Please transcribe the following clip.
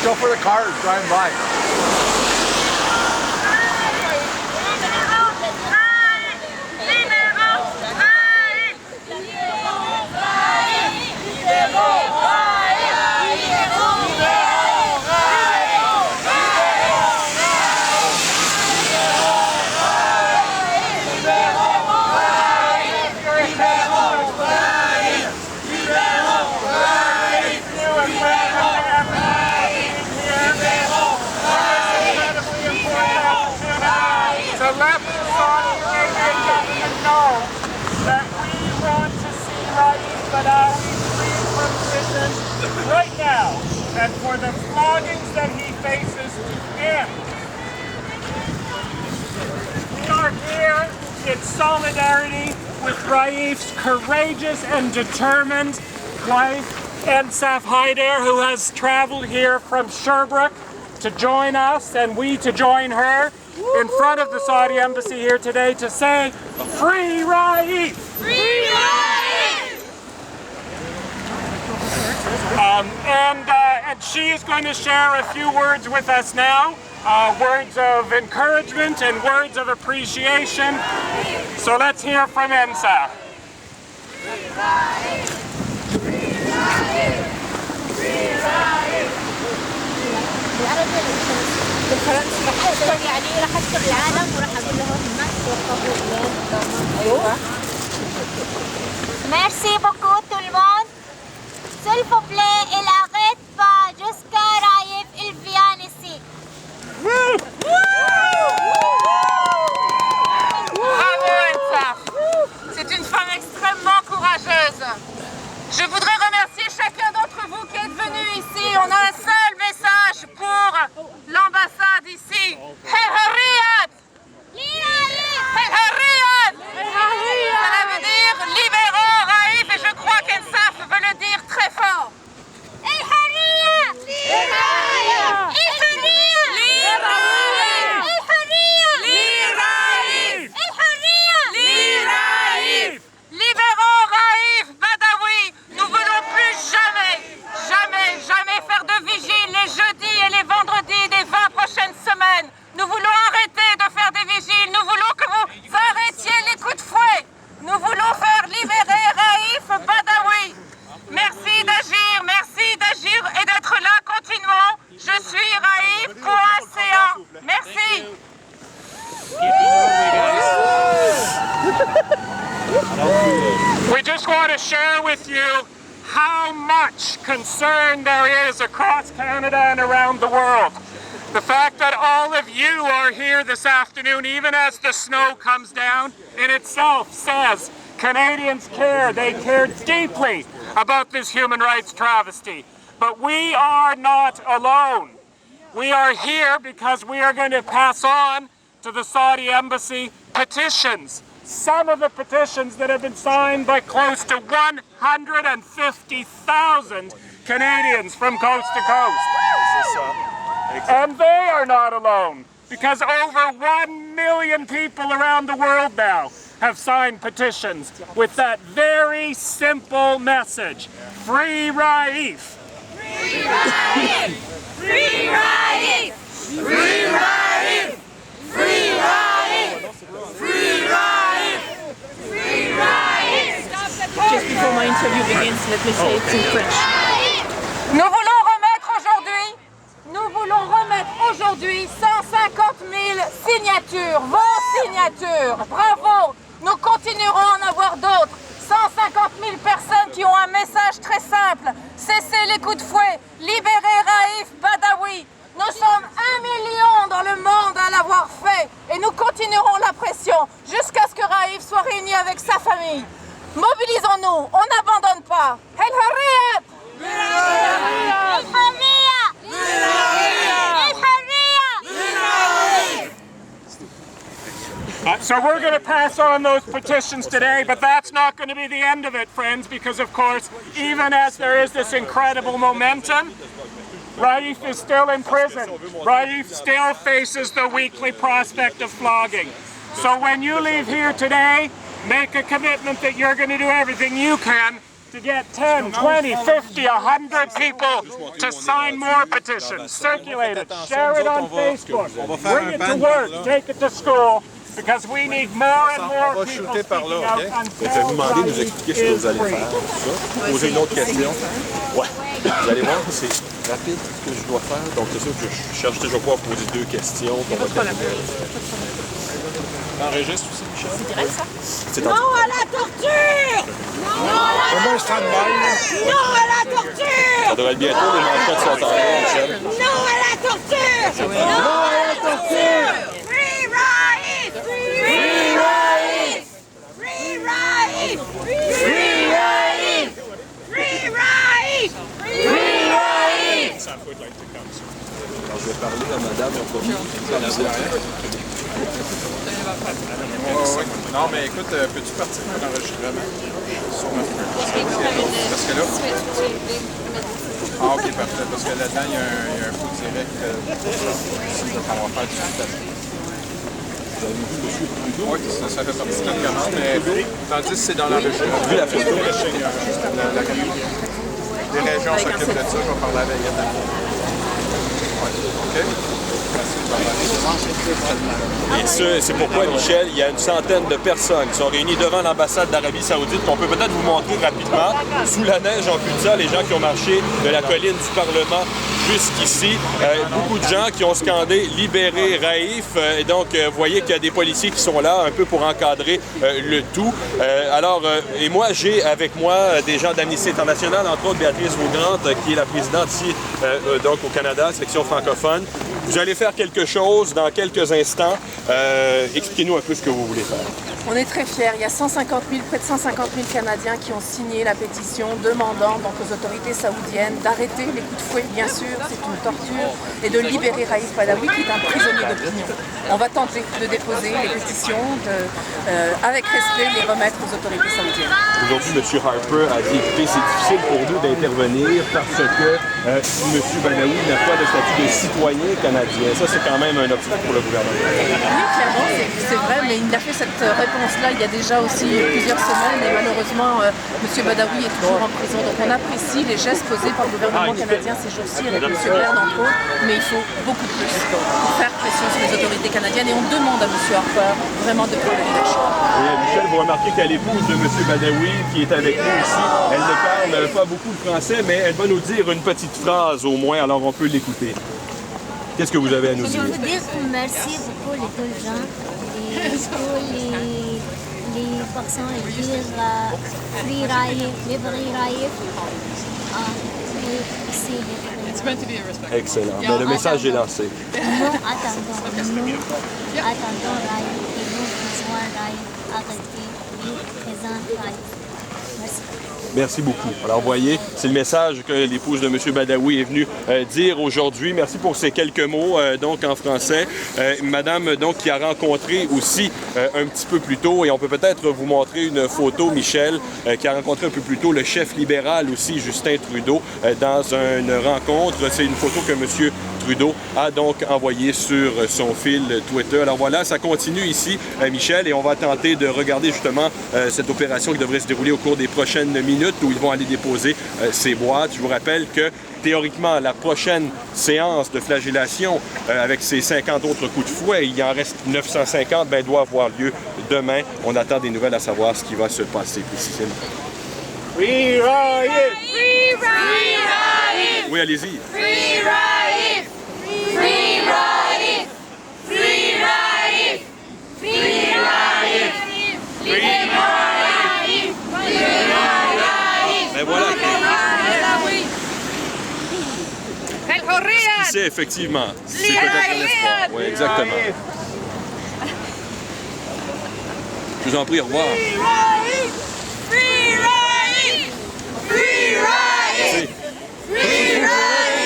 Go for the cars driving by. Right now, and for the floggings that he faces to end. We are here in solidarity with Raif's courageous and determined wife, Ensaf Haider, who has traveled here from Sherbrooke to join us, and we to join her in front of the Saudi embassy here today to say, "Free Raif! Free Raif!" And she is going to share a few words with us now, words of encouragement and words of appreciation. So let's hear from Ensaf. Free Raif! Free Raif! Free Raif! بالفرنسي راح اشتغل عليه، راح اشتغل العالم وراح اقول لهم الناس توقفوا. ايوه. Merci beaucoup tout le monde. S'il vous plaît, il arrête pas jusqu'à Raif, il vient ici. Bravo Ensaf. C'est une femme extrêmement courageuse. Je voudrais remercier chacun d'entre vous qui êtes venus ici. On a un seul message pour l'ambassade ici. El Harriat! El Harriat! Cela veut dire libérons Raif, et je crois qu'Ensaf veut le dire très fort. El Harriat! El Harriat! El Harriat! El Harriat! El Harriat! Libérons Raif Badawi. Nous voulons plus jamais faire de vigile les jeudis et les vendredis des 20 prochaines semaines. Nous voulons arrêter de faire des vigiles. Nous voulons que vous arrêtiez les coups de fouet. Nous voulons faire libérer Raif Badawi. Merci d'agir et d'être là. Continuons. Je suis Raif Coa-CA. Merci. We just want to share with you how much concern there is across Canada and around the world. The fact that all of you are here this afternoon, even as the snow comes down, in itself says Canadians care. They care deeply about this human rights travesty. But we are not alone. We are here because we are going to pass on to the Saudi embassy petitions. Some of the petitions that have been signed by close to 150,000 Canadians from coast to coast. And they are not alone, because over 1 million people around the world now have signed petitions with that very simple message: Free Raif! Free Raif! Free Raif! Free Raif! Free Raif! Free Raif! Free Raif! Just before my interview begins, let me say it in French. Nous voulons remettre aujourd'hui 150 000 signatures, vos signatures. Bravo! Nous continuerons à en avoir d'autres. 150 000 personnes qui ont un message très simple. Cessez les coups de fouet. Libérez Raif Badawi. Nous sommes 1 million dans le monde à l'avoir fait. Et nous continuerons la pression jusqu'à ce que Raif soit réuni avec sa famille. Mobilisons-nous. On n'abandonne pas. El Harriat! El Harriat! So we're going to pass on those petitions today, but that's not going to be the end of it, friends, because of course, even as there is this incredible momentum, Raif is still in prison. Raif still faces the weekly prospect of flogging. So when you leave here today, make a commitment that you're going to do everything you can to get 10, 20, 50, 100 people to sign more petitions. Circulate it, share it on Facebook, bring it to work, take it to school, because we need more and more people speaking out Je vais vous demander de nous expliquer ce que vous allez faire, tout ça. Poser une autre question. Ouais. Vous allez voir, c'est rapide ce que je dois faire. Donc c'est sûr que je cherche toujours pas à poser 2 questions. T'enregistres aussi, Michel? C'est direct, ça? C'est Non à la torture! Non à la torture! Non à la torture! Ça devrait être bientôt, les manchettes sont en l'air, Michel. Non à la torture! Non à la torture! Free Raif! Free Raif! Free Raif! Free Raif! Free Raif! Free Raif! Alors, je vais parler à madame en premier. Non, mais écoute, peux-tu partir de l'enregistrement sur ma parce que là... Ah, ok, parfait. Parce que là-dedans, il y a un faux direct. On va faire du sous-titrage. Oui, ça fait partie de notre commande, mais tandis que c'est dans l'enregistrement. Vu la photo, Les régions s'occupent de ça. Je vais parler avec elle. OK. Et c'est pourquoi, Michel, il y a une centaine de personnes qui sont réunies devant l'ambassade d'Arabie Saoudite qu'on peut peut-être vous montrer rapidement. Sous la neige, en plus de ça, les gens qui ont marché de la colline du Parlement jusqu'ici. Beaucoup de gens qui ont scandé « Libérez Raif ». Et donc, vous voyez qu'il y a des policiers qui sont là un peu pour encadrer le tout. Et moi, j'ai avec moi des gens d'Amnesty International, entre autres Béatrice Vaugrand, qui est la présidente ici, donc au Canada, section francophone. Vous allez faire quelque chose dans quelques instants. Expliquez-nous un peu ce que vous voulez faire. On est très fiers. Il y a près de 150 000 Canadiens qui ont signé la pétition demandant donc aux autorités saoudiennes d'arrêter les coups de fouet, bien sûr, c'est une torture, et de libérer Raif Badawi, qui est un prisonnier d'opinion. On va tenter de déposer les pétitions, avec respect, les remettre aux autorités saoudiennes. Aujourd'hui, M. Harper a dit, écoutez, c'est difficile pour nous d'intervenir parce que M. Badawi n'a pas de statut de citoyen canadien. Ça, c'est quand même un obstacle pour le gouvernement. Oui, clairement, c'est vrai, mais il a fait cette réponse-là il y a déjà aussi plusieurs semaines et malheureusement, M. Badawi est toujours en prison. Donc on apprécie les gestes posés par le gouvernement canadien ces jours-ci avec M. Blair entre autres, mais il faut beaucoup plus pour faire pression sur les autorités canadiennes et on demande à M. Harper vraiment de prendre le leadership. Et Michel, vous remarquez qu'à l'épouse de M. Badawi, qui est avec nous ici, elle ne parle pas beaucoup de français, mais elle va nous dire une petite phrase au moins, alors on peut l'écouter. Qu'est-ce que vous avez à nous dire? Je veux dire merci beaucoup les gens et tous les personnes qui disent Free Raif, Libérez Raif. Excellent. Mais le message est lancé. Nous attendons Raif et nous besoin Raif arrêté le président Raif. Merci. Merci beaucoup. Alors, vous voyez, c'est le message que l'épouse de M. Badawi est venue dire aujourd'hui. Merci pour ces quelques mots, donc en français. Madame, donc, qui a rencontré aussi un petit peu plus tôt, et on peut peut-être vous montrer une photo, Michel, qui a rencontré un peu plus tôt le chef libéral aussi, Justin Trudeau, dans une rencontre. C'est une photo que M. Trudeau a donc envoyée sur son fil Twitter. Alors voilà, ça continue ici, Michel, et on va tenter de regarder justement cette opération qui devrait se dérouler au cours des prochaines minutes où ils vont aller déposer ces boîtes. Je vous rappelle que théoriquement, la prochaine séance de flagellation avec ces 50 autres coups de fouet, il y en reste 950, doit avoir lieu demain. On attend des nouvelles à savoir ce qui va se passer précisément. Free Raif! Free Raif! Oui, allez-y. Free Raif! Free Raif! Free Raif! Free Raif! Free Raif! Ben voilà. El Horriad! C'est effectivement. C'est peut-être un espoir. Oui, exactement. Je vous en prie, au revoir. Free Raif! Free Raif! Free Raif! Free Raif!